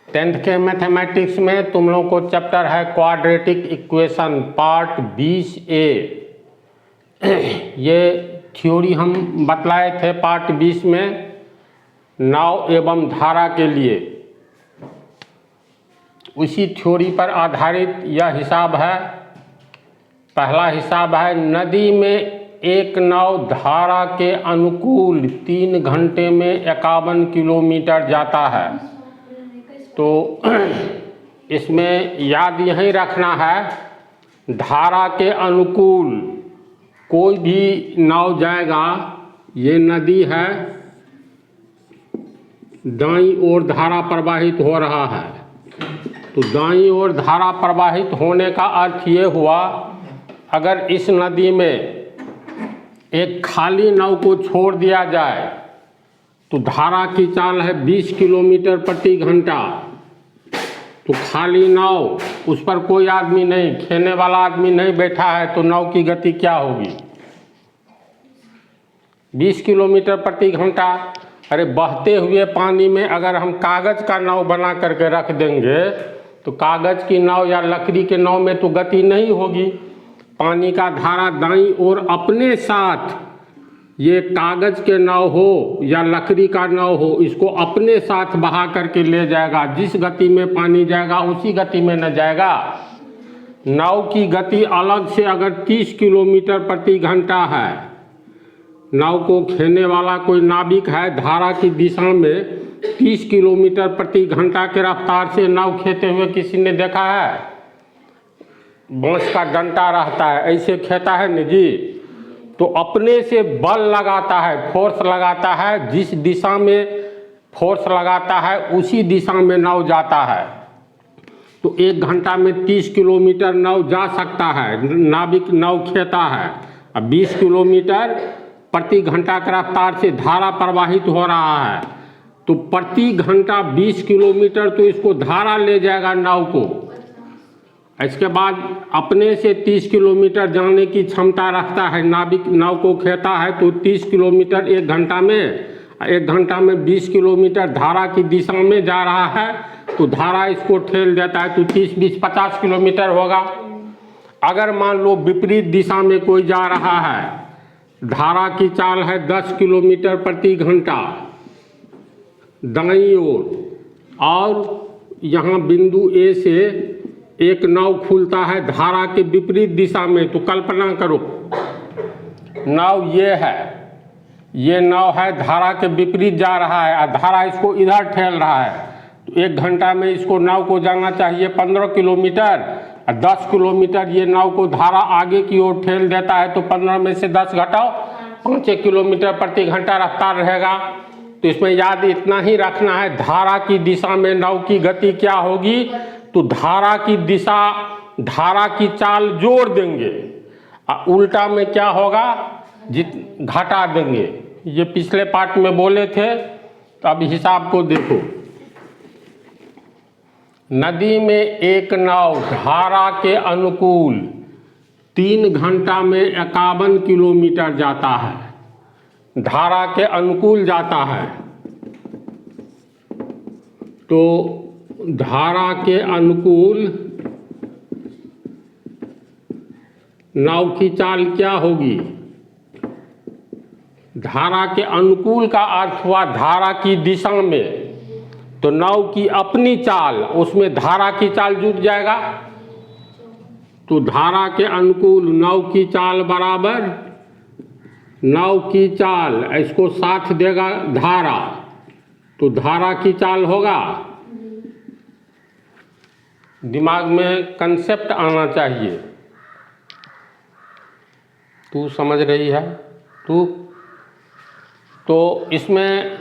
Tenth के mathematics में तुम लोग को चैप्टर है क्वाड्रेटिक इक्वेशन पार्ट 20A। ये थ्योरी हम बतलाए थे पार्ट 20 में नाव एवं धारा के लिए। उसी थ्योरी पर आधारित यह हिसाब है। पहला हिसाब है, नदी में एक नाव धारा के अनुकूल 3 घंटे में 51 किलोमीटर जाता है। तो इसमें याद यही रखना है, धारा के अनुकूल कोई भी नाव जाएगा। ये नदी है, दाईं ओर धारा प्रवाहित हो रहा है, तो दाईं ओर धारा प्रवाहित होने का अर्थ ये हुआ, अगर इस नदी में एक खाली नाव को छोड़ दिया जाए तो धारा की चाल है 20 किलोमीटर प्रति घंटा। तो खाली नाव, उस पर कोई आदमी नहीं, खेने वाला आदमी नहीं बैठा है, तो नाव की गति क्या होगी? 20 किलोमीटर प्रति घंटा। अरे बहते हुए पानी में अगर हम कागज़ का नाव बना करके रख देंगे तो कागज़ की नाव या लकड़ी के नाव में तो गति नहीं होगी। पानी का धारा दाईं ओर अपने साथ, ये कागज़ के नाव हो या लकड़ी का नाव हो, इसको अपने साथ बहा करके ले जाएगा। जिस गति में पानी जाएगा उसी गति में न जाएगा। नाव की गति अलग से अगर 30 किलोमीटर प्रति घंटा है, नाव को खेने वाला कोई नाविक है, धारा की दिशा में 30 किलोमीटर प्रति घंटा के रफ्तार से नाव खेते हुए किसी ने देखा है? बांस का डंटा रहता है, ऐसे खेता है न जी। तो अपने से बल लगाता है, फोर्स लगाता है, जिस दिशा में फोर्स लगाता है उसी दिशा में नाव जाता है। तो 1 घंटा में 30 किलोमीटर नाव जा सकता है, नाविक नाव खेता है। अब 20 किलोमीटर प्रति घंटा के रफ्तार से धारा प्रवाहित हो रहा है, तो प्रति घंटा 20 किलोमीटर तो इसको धारा ले जाएगा नाव को। इसके बाद अपने से 30 किलोमीटर जाने की क्षमता रखता है, नाविक नाव को खेता है, तो 30 किलोमीटर 1 घंटा में, 1 घंटा में 20 किलोमीटर धारा की दिशा में जा रहा है, तो धारा इसको ठेल देता है, तो 30-20 50 किलोमीटर होगा। अगर मान लो विपरीत दिशा में कोई जा रहा है, धारा की चाल है 10 किलोमीटर प्रति घंटा दाईं ओर, और यहाँ बिंदु ए से एक नाव खुलता है धारा के विपरीत दिशा में, तो कल्पना करो नाव ये है, ये नाव है, धारा के विपरीत जा रहा है और धारा इसको इधर ठेल रहा है। तो 1 घंटा में इसको नाव को जाना चाहिए 15 किलोमीटर, और 10 किलोमीटर ये नाव को धारा आगे की ओर ठेल देता है, तो 15 में से 10 घटाओ, 5 किलोमीटर प्रति घंटा रफ्तार रहेगा। तो इसमें याद इतना ही रखना है, धारा की दिशा में नाव की गति क्या होगी, तो धारा की दिशा, धारा की चाल जोड़ देंगे, और उल्टा में क्या होगा, घटा देंगे। ये पिछले पार्ट में बोले थे। तो अब हिसाब को देखो, नदी में एक नाव धारा के अनुकूल 3 घंटा में 51 किलोमीटर जाता है, धारा के अनुकूल जाता है। तो धारा के अनुकूल नाव की चाल क्या होगी? धारा के अनुकूल का अर्थ हुआ धारा की दिशा में, तो नाव की अपनी चाल, उसमें धारा की चाल जुट जाएगा। तो धारा के अनुकूल नाव की चाल बराबर नाव की चाल, इसको साथ देगा धारा, तो धारा की चाल होगा। दिमाग में कंसेप्ट आना चाहिए। तू समझ रही है तू? तो इसमें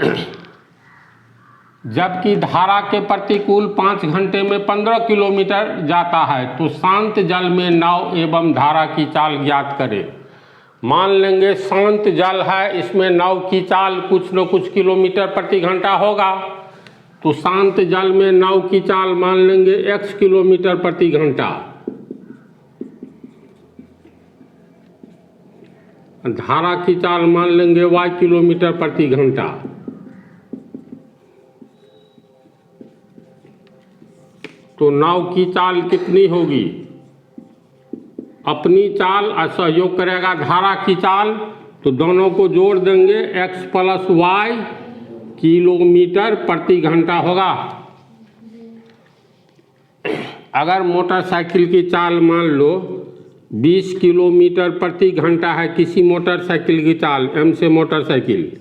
जबकि धारा के प्रतिकूल 5 घंटे में 15 किलोमीटर जाता है, तो शांत जल में नाव एवं धारा की चाल ज्ञात करें। मान लेंगे शांत जल है, इसमें नाव की चाल कुछ न कुछ किलोमीटर प्रति घंटा होगा, तो शांत जल में नाव की चाल मान लेंगे x किलोमीटर प्रति घंटा। धारा की चाल मान लेंगे y किलोमीटर प्रति घंटा। तो नाव की चाल कितनी होगी? अपनी चाल और सहयोग करेगा धारा की चाल, तो दोनों को जोड़ देंगे, x प्लस वाई किलोमीटर प्रति घंटा होगा। अगर मोटरसाइकिल की चाल मान लो 20 किलोमीटर प्रति घंटा है, किसी मोटरसाइकिल की चाल एम से मोटरसाइकिल,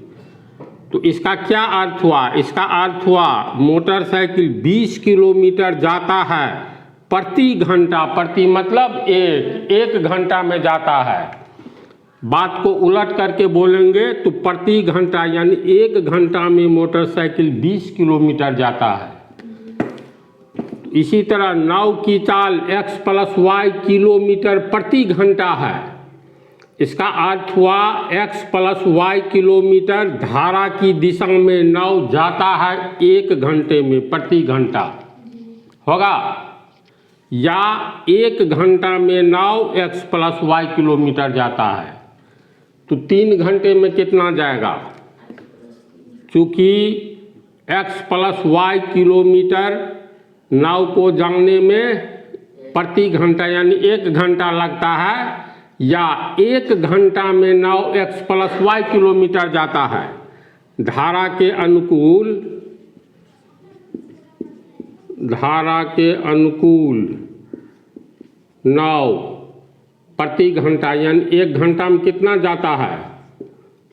तो इसका क्या अर्थ हुआ? इसका अर्थ हुआ मोटरसाइकिल 20 किलोमीटर जाता है प्रति घंटा, प्रति मतलब एक घंटा में जाता है। बात को उलट करके बोलेंगे तो प्रति घंटा यानी एक घंटा में मोटरसाइकिल 20 किलोमीटर जाता है। इसी तरह नाव की चाल x प्लस वाई किलोमीटर प्रति घंटा है। इसका अर्थ हुआ x प्लस वाई किलोमीटर धारा की दिशा में नाव जाता है 1 घंटे में, प्रति घंटा होगा, या 1 घंटा में नाव x प्लस वाई किलोमीटर जाता है। तो 3 घंटे में कितना जाएगा? चूँकि x प्लस वाई किलोमीटर नाव को जाने में प्रति घंटा यानी 1 घंटा लगता है, या 1 घंटा में नाव x प्लस वाई किलोमीटर जाता है। धारा के अनुकूल नाव प्रति घंटा यानी 1 घंटा में कितना जाता है?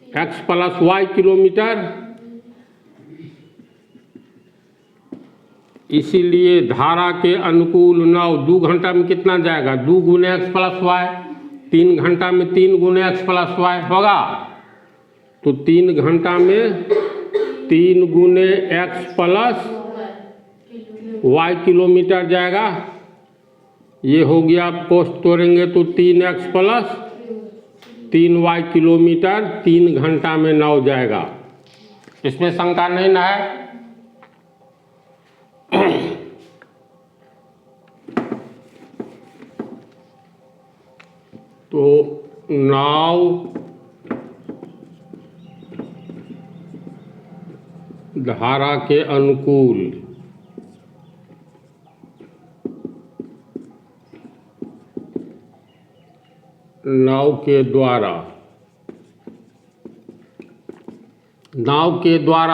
x plus Y kilometre. इसीलिए धारा के अनुकूल नाव 2 घंटा में कितना जाएगा? 2 गुने x प्लस वाई। 3 घंटा में 3 गुने x प्लस वाई होगा, तो 3 घंटा में 3 गुने x प्लस वाई किलोमीटर जाएगा। ये हो गया, पोस्ट तोड़ेंगे तो 3x प्लस 3y किलोमीटर 3 घंटा में नाव जाएगा। इसमें शंका नहीं ना है? तो नाव धारा के अनुकूल नाव के द्वारा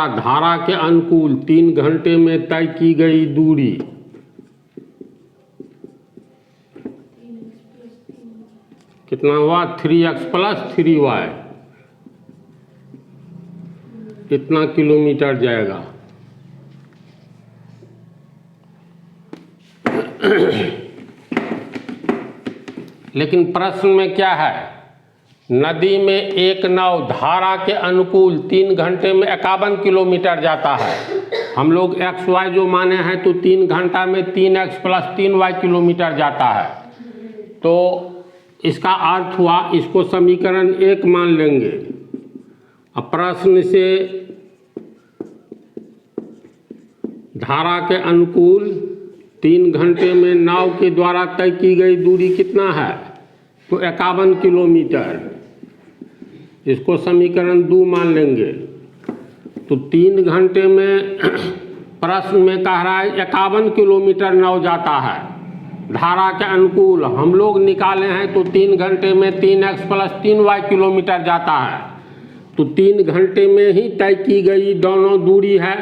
धारा के अनुकूल 3 घंटे में तय की गई दूरी कितना हुआ? 3x प्लस 3y, कितना किलोमीटर जाएगा? लेकिन प्रश्न में क्या है? नदी में एक नाव धारा के अनुकूल 3 घंटे में 51 किलोमीटर जाता है। हम लोग एक्स वाई जो माने हैं, तो 3 घंटा में 3x प्लस 3y किलोमीटर जाता है। तो इसका अर्थ हुआ, इसको समीकरण 1 मान लेंगे। अब प्रश्न से धारा के अनुकूल 3 घंटे में नाव के द्वारा तय की गई दूरी कितना है? तो 51 किलोमीटर। इसको समीकरण 2 मान लेंगे। तो 3 घंटे में प्रश्न में कह रहा है 51 किलोमीटर नाव जाता है धारा के अनुकूल। हम लोग निकाले हैं तो 3 घंटे में 3x प्लस 3y किलोमीटर जाता है। तो 3 घंटे में ही तय की गई दोनों दूरी है।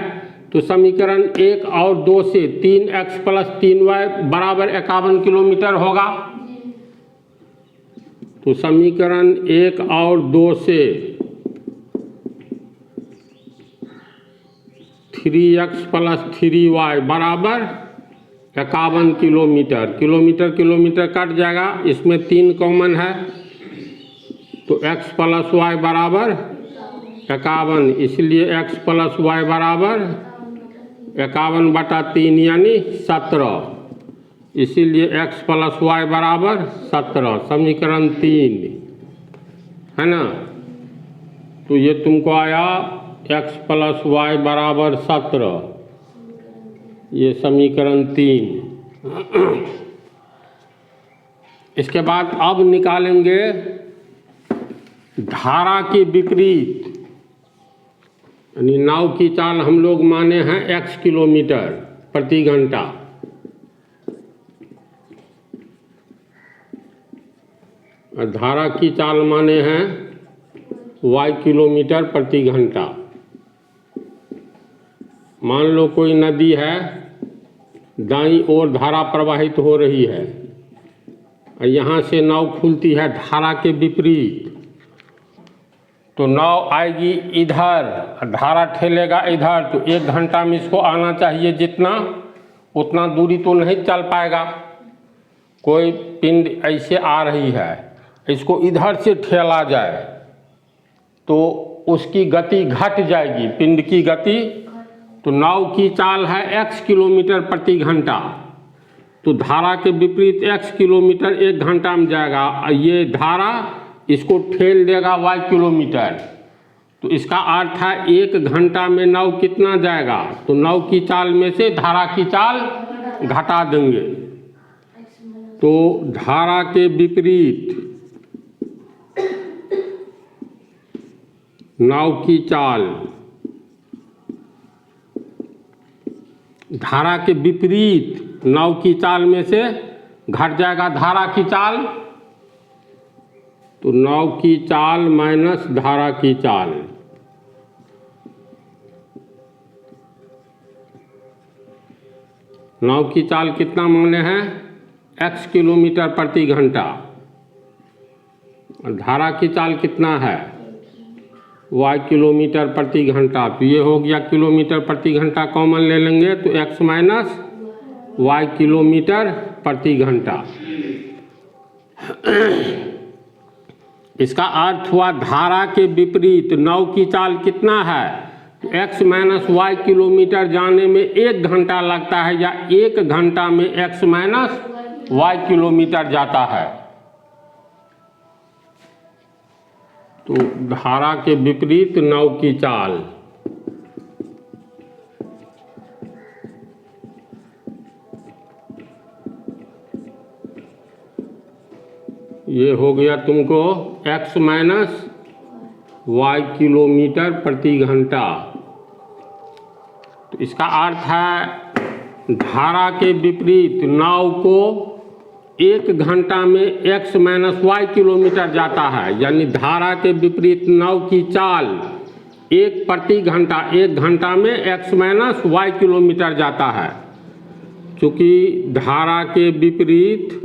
तो समीकरण 1 और 2 से 3x प्लस 3y बराबर 51 किलोमीटर होगा। तो समीकरण 1 और 2 से 3x प्लस 3y बराबर 51 किलोमीटर। किलोमीटर कट जाएगा, इसमें 3 कॉमन है, तो x प्लस वाई बराबर 51। इसलिए x प्लस वाई बराबर 51/3 यानी 17। इसीलिए x प्लस वाई बराबर 17, समीकरण 3 है ना। तो ये तुमको आया x प्लस वाई बराबर 17, ये समीकरण 3। इसके बाद अब निकालेंगे धारा के विपरीत, यानी नाव की चाल हम लोग माने हैं x किलोमीटर प्रति घंटा। धारा की चाल माने हैं y किलोमीटर प्रति घंटा। मान लो कोई नदी है, दाईं ओर धारा प्रवाहित हो रही है, यहाँ से नाव खुलती है धारा के विपरीत, तो नाव आएगी इधर, धारा ठेलेगा इधर, तो 1 घंटा में इसको आना चाहिए जितना, उतना दूरी तो नहीं चल पाएगा। कोई पिंड ऐसे आ रही है, इसको इधर से ठेला जाए तो उसकी गति घट जाएगी, पिंड की गति। तो नाव की चाल है x किलोमीटर प्रति घंटा, तो धारा के विपरीत x किलोमीटर 1 घंटा में जाएगा। ये धारा इसको ठेल देगा y किलोमीटर, तो इसका अर्थ है 1 घंटा में नाव कितना जाएगा, तो नाव की चाल में से धारा की चाल घटा देंगे। तो धारा के विपरीत नाव की चाल, धारा के विपरीत नाव की चाल में से घट जाएगा धारा की चाल, तो नाव की चाल माइनस धारा की चाल। नाव की चाल कितना माने हैं x किलोमीटर प्रति घंटा, और धारा की चाल कितना है y किलोमीटर प्रति घंटा। तो ये हो गया किलोमीटर प्रति घंटा, कॉमन ले लेंगे तो x माइनस y किलोमीटर प्रति घंटा। इसका अर्थ हुआ धारा के विपरीत नाव की चाल कितना है, x माइनस y किलोमीटर जाने में 1 घंटा लगता है, या 1 घंटा में x माइनस y किलोमीटर जाता है। तो धारा के विपरीत नाव की चाल, ये हो गया तुमको x माइनस y किलोमीटर प्रति घंटा। तो इसका अर्थ है धारा के विपरीत नाव को 1 घंटा में x माइनस y किलोमीटर जाता है, यानी धारा के विपरीत नाव की चाल 1 प्रति घंटा, 1 घंटा में x माइनस y किलोमीटर जाता है। चूँकि धारा के विपरीत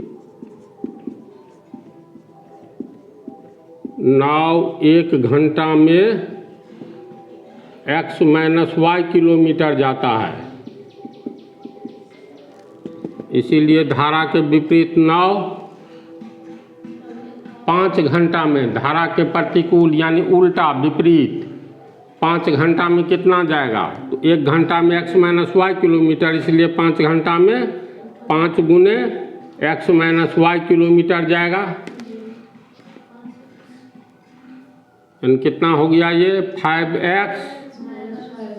नाव 1 घंटा में x माइनस y किलोमीटर जाता है, इसीलिए धारा के विपरीत नाव 5 घंटा में, धारा के प्रतिकूल यानी उल्टा विपरीत 5 घंटा में कितना जाएगा, तो 1 घंटा में x माइनस y किलोमीटर, इसलिए 5 घंटा में 5 गुने x माइनस y किलोमीटर जाएगा। यानी कितना हो गया, ये 5x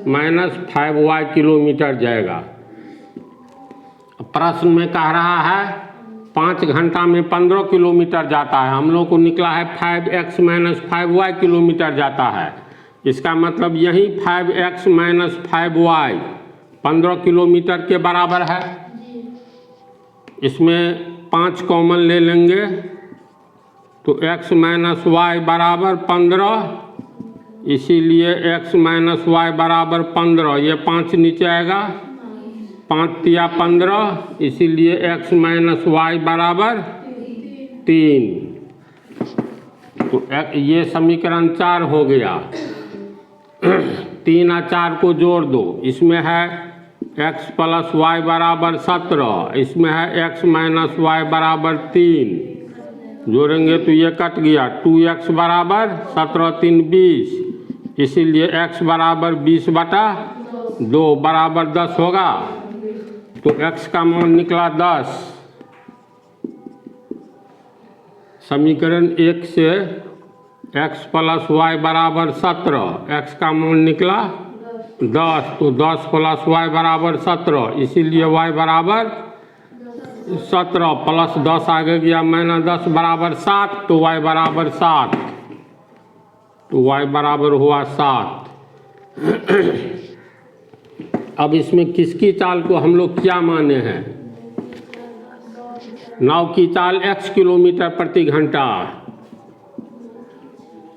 माइनस 5y किलोमीटर जाएगा। प्रश्न में कह रहा है 5 घंटा में 15 किलोमीटर जाता है, हम लोग को निकला है 5x माइनस 5y किलोमीटर जाता है। इसका मतलब यही 5x माइनस 5y 15 किलोमीटर के बराबर है। इसमें 5 कॉमन ले लेंगे तो x माइनस y बराबर 15, इसीलिए x माइनस y बराबर 15, ये 5 नीचे आएगा, 5 तिया 15, इसीलिए x माइनस y बराबर 3। तो ये समीकरण 4 हो गया। 3 और 4 को जोड़ दो, इसमें है x प्लस y बराबर 17, इसमें है x माइनस y बराबर 3, जोड़ेंगे तो ये कट गया, 2x बराबर 17 3 20, इसीलिए x बराबर 20/2 बराबर 10 होगा। तो x का मान निकला 10। समीकरण 1 से x प्लस y बराबर 17, x का मान निकला 10, तो 10 प्लस y बराबर 17, इसीलिए y बराबर 17 प्लस 10 आगे गया माइनस 10 बराबर 7, तो y बराबर 7, तो y बराबर हुआ 7। अब इसमें किसकी चाल को हम लोग क्या माने हैं, नाव की चाल x किलोमीटर प्रति घंटा,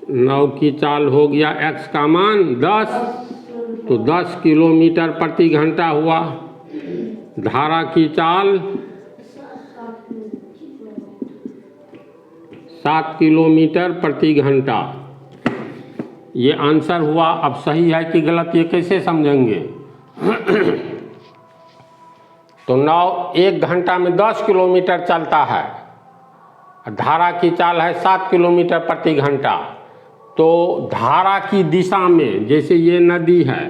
नाव की चाल हो गया x का मान 10, तो 10 किलोमीटर प्रति घंटा हुआ। धारा की चाल 7 किलोमीटर प्रति घंटा। ये आंसर हुआ। अब सही है कि गलत ये कैसे समझेंगे? तो नाव 1 घंटा में 10 किलोमीटर चलता है, धारा की चाल है 7 किलोमीटर प्रति घंटा। तो धारा की दिशा में, जैसे ये नदी है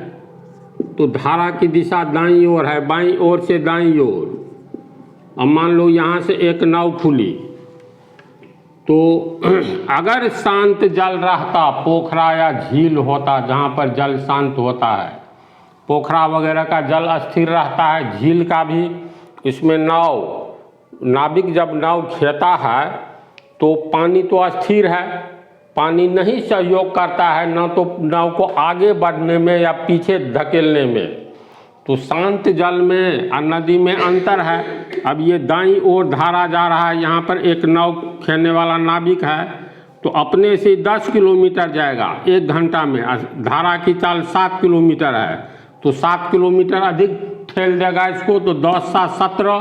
तो धारा की दिशा दाईं ओर है, बाईं ओर से दाईं ओर। अब मान लो यहाँ से एक नाव खुली, तो अगर शांत जल रहता, पोखरा या झील होता जहाँ पर जल शांत होता है, पोखरा वगैरह का जल स्थिर रहता है, झील का भी, इसमें नाविक जब नाव खेता है तो पानी तो स्थिर है, पानी नहीं सहयोग करता है ना तो नाव को आगे बढ़ने में या पीछे धकेलने में। तो शांत जल में और नदी में अंतर है। अब ये दाईं ओर धारा जा रहा है, यहाँ पर एक नाव खेलने वाला नाविक है तो अपने से 10 किलोमीटर जाएगा 1 घंटा में। धारा की चाल 7 किलोमीटर है तो 7 किलोमीटर अधिक ठेल देगा इसको, तो 10 7 17।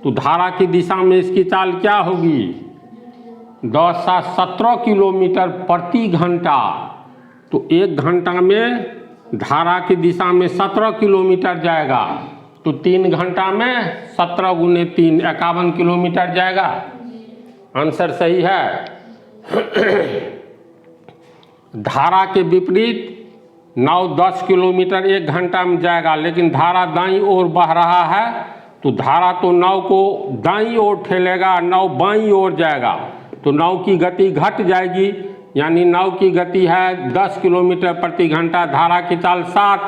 तो धारा की दिशा में इसकी चाल क्या होगी? 10 7 17 किलोमीटर प्रति घंटा। तो 1 घंटा में धारा की दिशा में 17 किलोमीटर जाएगा, तो 3 घंटा में 17 गुने 3 51 किलोमीटर जाएगा। आंसर सही है। धारा के विपरीत नाव 10 किलोमीटर 1 घंटा में जाएगा, लेकिन धारा दाईं ओर बह रहा है तो धारा तो नाव को दाईं ओर ठेलेगा, नाव बाईं ओर जाएगा, तो नाव की गति घट जाएगी। यानी नाव की गति है 10 किलोमीटर प्रति घंटा, धारा की चाल 7,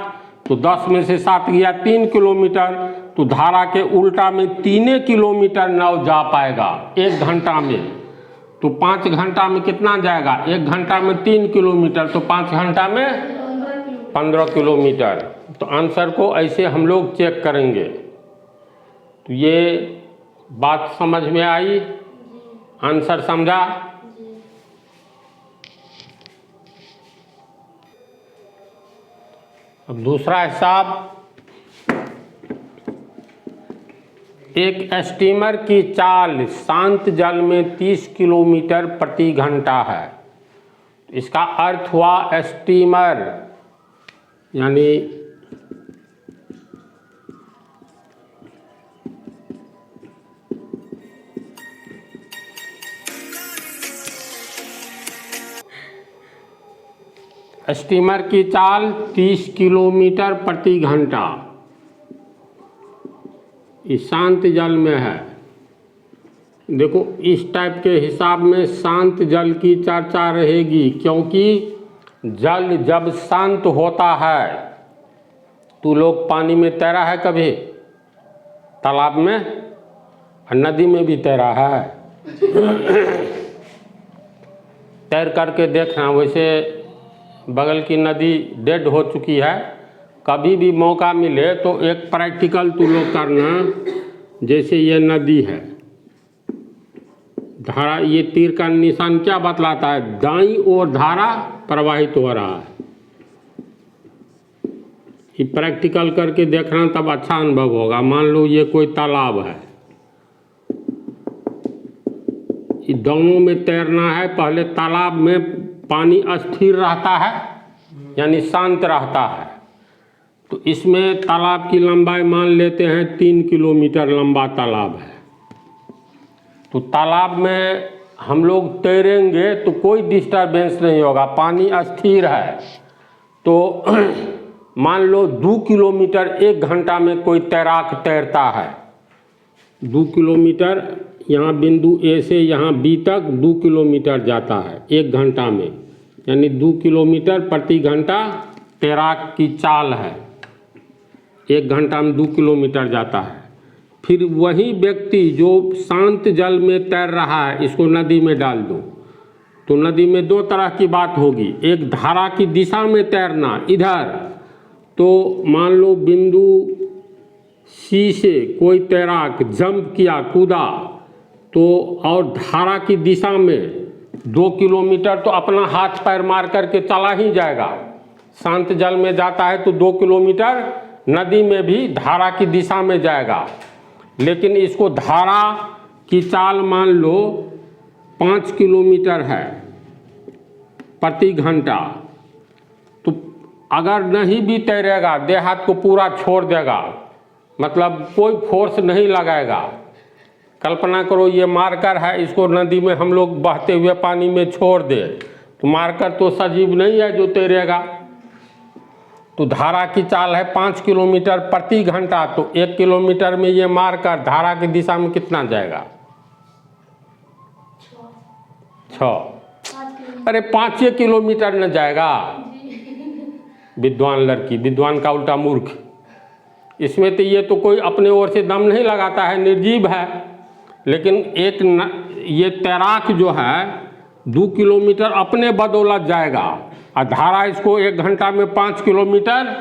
तो 10 में से 7 गया 3 किलोमीटर, तो धारा के उल्टा में 3 किलोमीटर नाव जा पाएगा 1 घंटा में। तो 5 घंटा में कितना जाएगा? 1 घंटा में 3 किलोमीटर, तो 5 घंटा में 15 किलोमीटर। तो आंसर को ऐसे हम लोग चेक करेंगे। तो ये बात समझ में आई? आंसर समझा? अब दूसरा हिसाब, एक स्टीमर की चाल शांत जल में 30 किलोमीटर प्रति घंटा है। इसका अर्थ हुआ स्टीमर यानी स्टीमर की चाल 30 किलोमीटर प्रति घंटा, इस शांत जल में है। देखो इस टाइप के हिसाब में शांत जल की चर्चा रहेगी, क्योंकि जल जब शांत होता है तो लोग पानी में तैरा है कभी? तालाब में और नदी में भी तैरा है। तैर करके देखना। वैसे बगल की नदी डेड हो चुकी है, कभी भी मौका मिले तो एक प्रैक्टिकल तुम लोग करना। जैसे ये नदी है, धारा, ये तीर का निशान क्या बतलाता है? दाईं ओर धारा प्रवाहित हो रहा है। ये प्रैक्टिकल करके देखना, तब अच्छा अनुभव होगा। मान लो ये कोई तालाब है, ये दोनों में तैरना है। पहले तालाब में पानी अस्थिर रहता है यानी शांत रहता है, तो इसमें तालाब की लंबाई मान लेते हैं 3 किलोमीटर लंबा तालाब है। तो तालाब में हम लोग तैरेंगे तो कोई डिस्टरबेंस नहीं होगा, पानी अस्थिर है। तो मान लो 2 किलोमीटर 1 घंटा में कोई तैराक तैरता है। 2 किलोमीटर यहाँ बिंदु ए से यहाँ बी तक 2 किलोमीटर जाता है 1 घंटा में, यानी 2 किलोमीटर प्रति घंटा तैराक की चाल है। 1 घंटा में 2 किलोमीटर जाता है। फिर वही व्यक्ति जो शांत जल में तैर रहा है, इसको नदी में डाल दो, तो नदी में 2 तरह की बात होगी। एक धारा की दिशा में तैरना इधर, तो मान लो बिंदु सी से कोई तैराक जंप किया, कूदा, तो और धारा की दिशा में 2 किलोमीटर तो अपना हाथ पैर मार करके चला ही जाएगा। शांत जल में जाता है तो 2 किलोमीटर नदी में भी धारा की दिशा में जाएगा। लेकिन इसको धारा की चाल मान लो 5 किलोमीटर है प्रति घंटा, तो अगर नहीं भी तैरेगा, देह हाथ को पूरा छोड़ देगा, मतलब कोई फोर्स नहीं लगाएगा। कल्पना करो ये मार्कर है, इसको नदी में हम लोग बहते हुए पानी में छोड़ दे, तो मार्कर तो सजीव नहीं है जो तैरेगा। तो धारा की चाल है 5 किलोमीटर प्रति घंटा, तो 1 किलोमीटर में ये मार्कर धारा की दिशा में कितना जाएगा? 6। अरे 5 किलोमीटर न जाएगा। विद्वान लड़की, विद्वान का उल्टा मूर्ख। इसमें तो ये तो कोई अपने ओर से दम नहीं लगाता है, निर्जीव है। लेकिन ये तैराक जो है 2 किलोमीटर अपने बदौलत जाएगा और धारा इसको 1 घंटा में 5 किलोमीटर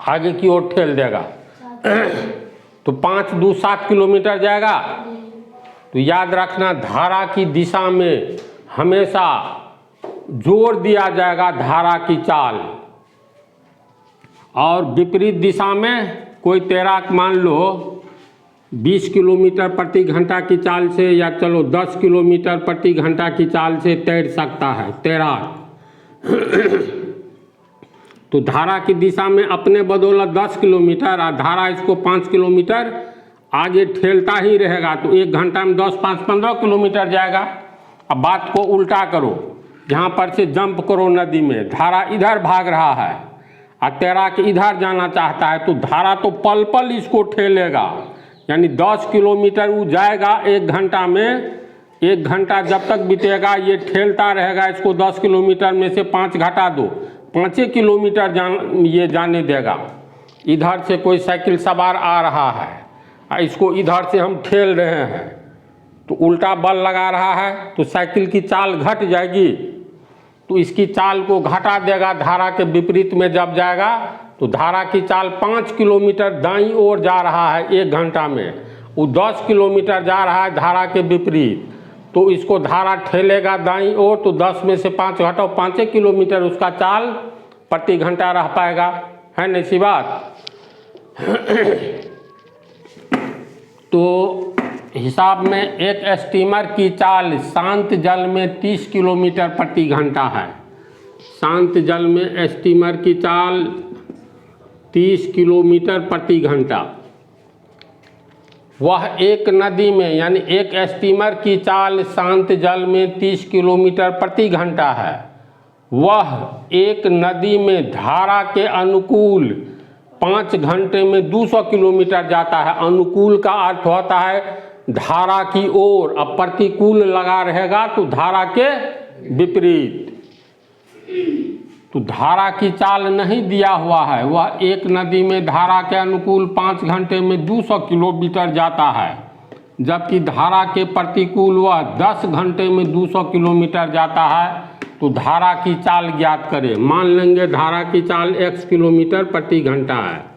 आगे की ओर ठेल देगा। तो 5 दूनी 7 किलोमीटर जाएगा। तो याद रखना, धारा की दिशा में हमेशा जोर दिया जाएगा धारा की चाल, और विपरीत दिशा में कोई तैराक मान लो 20 किलोमीटर प्रति घंटा की चाल से, या चलो 10 किलोमीटर प्रति घंटा की चाल से तैर सकता है तैराक। तो धारा की दिशा में अपने बदौलत 10 किलोमीटर और धारा इसको 5 किलोमीटर आगे ठेलता ही रहेगा, तो 1 घंटा में 10, 5, 15 किलोमीटर जाएगा। अब बात को उल्टा करो, यहाँ पर से जंप करो नदी में, धारा इधर भाग रहा है और तैराक इधर जाना चाहता है, तो धारा तो पल पल इसको ठेलेगा। यानी 10 किलोमीटर वो जाएगा 1 घंटा में, 1 घंटा जब तक बीतेगा ये ठेलता रहेगा इसको। 10 किलोमीटर में से 5 घटा दो, 5 किलोमीटर ये जाने देगा। इधर से कोई साइकिल सवार आ रहा है और इसको इधर से हम ठेल रहे हैं, तो उल्टा बल लगा रहा है, तो साइकिल की चाल घट जाएगी। तो इसकी चाल को घटा देगा धारा के विपरीत में जब जाएगा, तो धारा की चाल 5 किलोमीटर दाईं ओर जा रहा है 1 घंटा में, वो 10 किलोमीटर जा रहा है धारा के विपरीत, तो इसको धारा ठेलेगा दाईं ओर, तो 10 में से 5 घटाओ, 5 किलोमीटर उसका चाल प्रति घंटा रह पाएगा। है नहीं सी बात? तो हिसाब में एक स्टीमर की चाल शांत जल में 30 किलोमीटर प्रति घंटा है। शांत जल में स्टीमर की चाल 30 किलोमीटर प्रति घंटा। वह एक नदी में, यानी एक स्टीमर की चाल शांत जल में 30 किलोमीटर प्रति घंटा है। वह एक नदी में धारा के अनुकूल 5 घंटे में 200 किलोमीटर जाता है। अनुकूल का अर्थ होता है धारा की ओर, अब प्रतिकूल लगा रहेगा तो धारा के विपरीत। तो धारा की चाल नहीं दिया हुआ है, वह एक नदी में धारा के अनुकूल 5 घंटे में 200 किलोमीटर जाता है, जबकि धारा के प्रतिकूल वह 10 घंटे में 200 किलोमीटर जाता है। तो धारा की चाल ज्ञात करें। मान लेंगे धारा की चाल x किलोमीटर प्रति घंटा है।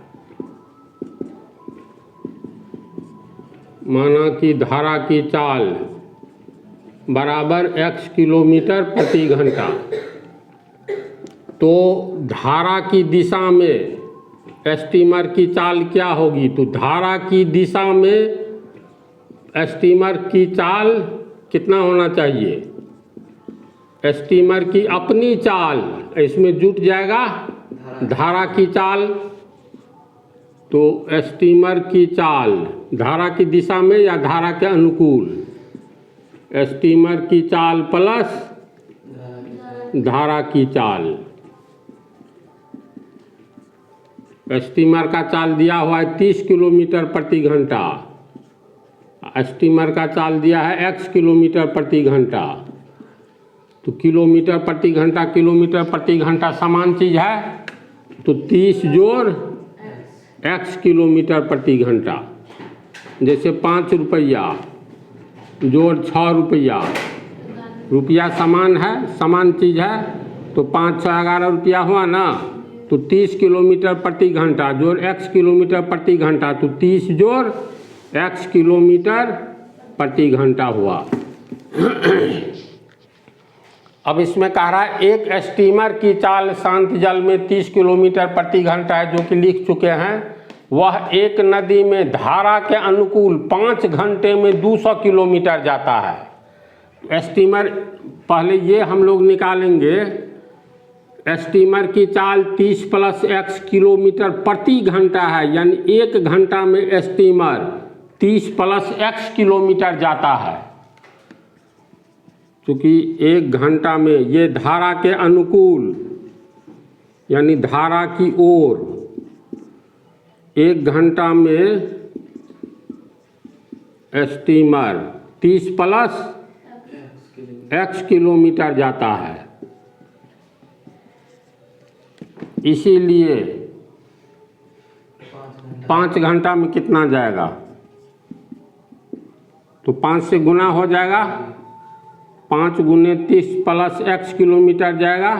माना कि धारा की चाल बराबर x किलोमीटर प्रति घंटा, तो धारा की दिशा में स्टीमर की चाल क्या होगी? तो धारा की दिशा में स्टीमर की चाल कितना होना चाहिए? स्टीमर की अपनी चाल, इसमें जुट जाएगा धारा की चाल। तो स्टीमर की चाल धारा की दिशा में या धारा के अनुकूल, स्टीमर की चाल प्लस धारा की चाल। स्टीमर का चाल दिया हुआ है 30 किलोमीटर प्रति घंटा, स्टीमर का चाल दिया है x किलोमीटर प्रति घंटा। तो किलोमीटर प्रति घंटा किलोमीटर प्रति घंटा समान चीज़ है, तो 30 जोड़ x किलोमीटर प्रति घंटा। जैसे 5 रुपया जोड़ 6 रुपया, रुपया समान है, समान चीज़ है, तो 5 6 11 रुपया हुआ ना। तो 30 किलोमीटर प्रति घंटा जोड़ x किलोमीटर प्रति घंटा, तो 30 जोड़ x किलोमीटर प्रति घंटा हुआ। अब इसमें कह रहा है एक स्टीमर की चाल शांत जल में 30 किलोमीटर प्रति घंटा है, जो कि लिख चुके हैं। वह एक नदी में धारा के अनुकूल 5 घंटे में 200 किलोमीटर जाता है। स्टीमर पहले ये हम लोग निकालेंगे, स्टीमर की चाल 30 + x किलोमीटर प्रति घंटा है, यानी 1 घंटा में स्टीमर 30 + x किलोमीटर जाता है। क्योंकि 1 घंटा में ये धारा के अनुकूल यानी धारा की ओर 1 घंटा में स्टीमर 30 + x किलोमीटर जाता है। इसीलिए 5 घंटा में कितना जाएगा, तो 5 से गुना हो जाएगा, 5 × 30 + x किलोमीटर जाएगा,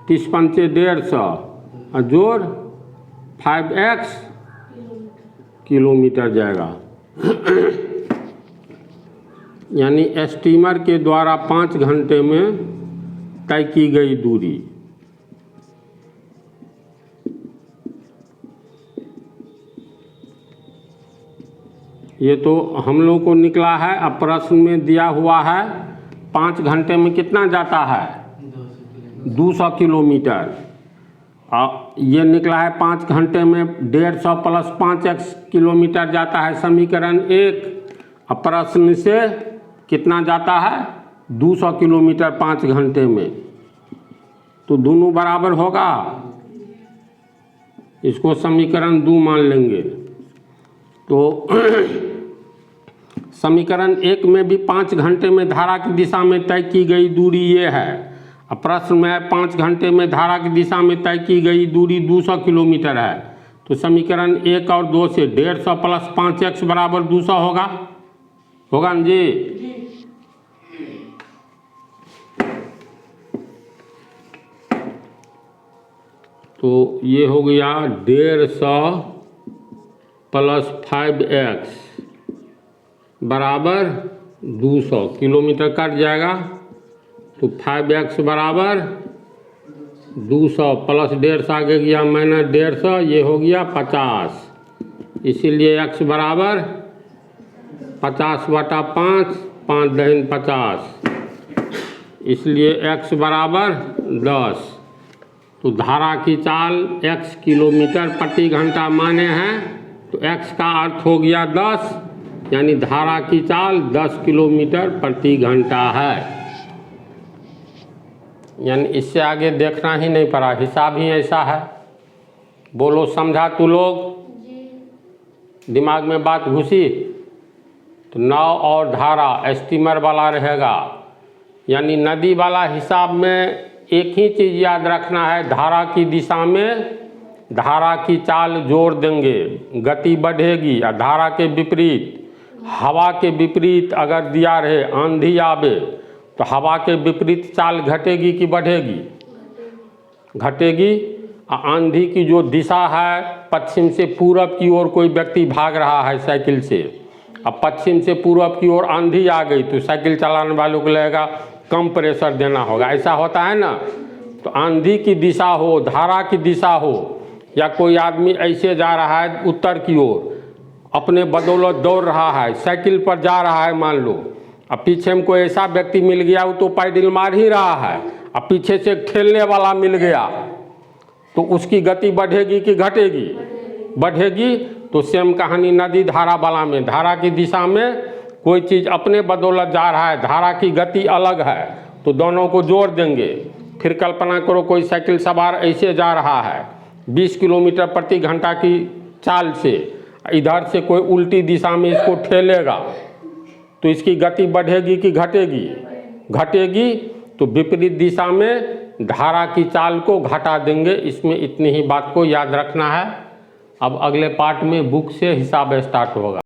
30 × 5 = 150 और जोड़ 5x किलोमीटर जाएगा। यानी स्टीमर के द्वारा 5 घंटे में तय की गई दूरी। ये तो हम लोग को निकला है। अब प्रश्न में दिया हुआ है 5 घंटे में कितना जाता है, 200 किलोमीटर। ये निकला है 5 घंटे में 150 + 5x किलोमीटर जाता है, समीकरण 1। अब प्रश्न से कितना जाता है, 200 किलोमीटर 5 घंटे में, तो दोनों बराबर होगा। इसको समीकरण 2 मान लेंगे। तो समीकरण 1 में भी 5 घंटे में धारा की दिशा में तय की गई दूरी ये है। अब प्रश्न में 5 घंटे में धारा की दिशा में तय की गई दूरी 200 किलोमीटर है। तो समीकरण 1 और 2 से 150 + 5x बराबर 200 होगा ना जी। तो ये हो गया 150 + 5x बराबर 200 किलोमीटर कट जाएगा। तो 5x बराबर 200 + 150 आगे गया -150, ये हो गया 50। इसीलिए x बराबर 50/5, 5 × 50, इसलिए x बराबर 10। तो धारा की चाल x किलोमीटर प्रति घंटा माने हैं, तो x का अर्थ हो गया 10, यानी धारा की चाल 10 किलोमीटर प्रति घंटा है। यानी इससे आगे देखना ही नहीं पड़ा, हिसाब ही ऐसा है। बोलो समझा तू लोग, दिमाग में बात घुसी? तो नाव और धारा स्टीमर वाला रहेगा, यानी नदी वाला हिसाब में एक ही चीज़ याद रखना है, धारा की दिशा में धारा की चाल जोड़ देंगे, गति बढ़ेगी। और धारा के विपरीत, हवा के विपरीत अगर दिया रहे, आंधी आवे, तो हवा के विपरीत चाल घटेगी कि बढ़ेगी? घटेगी। आंधी की जो दिशा है, पश्चिम से पूरब की ओर कोई व्यक्ति भाग रहा है साइकिल से, अब पश्चिम से पूरब की ओर आंधी आ गई, तो साइकिल चलाने वालों को लगेगा कम प्रेशर देना होगा, ऐसा होता है ना। तो आंधी की दिशा हो, धारा की दिशा हो, या कोई आदमी ऐसे जा रहा है उत्तर की ओर, अपने बदौलत दौड़ रहा है, साइकिल पर जा रहा है मान लो, अब पीछे में कोई ऐसा व्यक्ति मिल गया, वो तो पैडल मार ही रहा है, अब पीछे से ठेलने वाला मिल गया, तो उसकी गति बढ़ेगी कि घटेगी? बढ़ेगी। तो सेम कहानी नदी धारा वाला में, धारा की दिशा में कोई चीज़ अपने बदौलत जा रहा है, धारा की गति अलग है, तो दोनों को जोड़ देंगे। फिर कल्पना करो कोई साइकिल सवार ऐसे जा रहा है 20 किलोमीटर प्रति घंटा की चाल से, इधर से कोई उल्टी दिशा में इसको ठेलेगा, तो इसकी गति बढ़ेगी कि घटेगी? घटेगी। तो विपरीत दिशा में धारा की चाल को घटा देंगे। इसमें इतनी ही बात को याद रखना है। अब अगले पार्ट में बुक से हिसाब स्टार्ट होगा।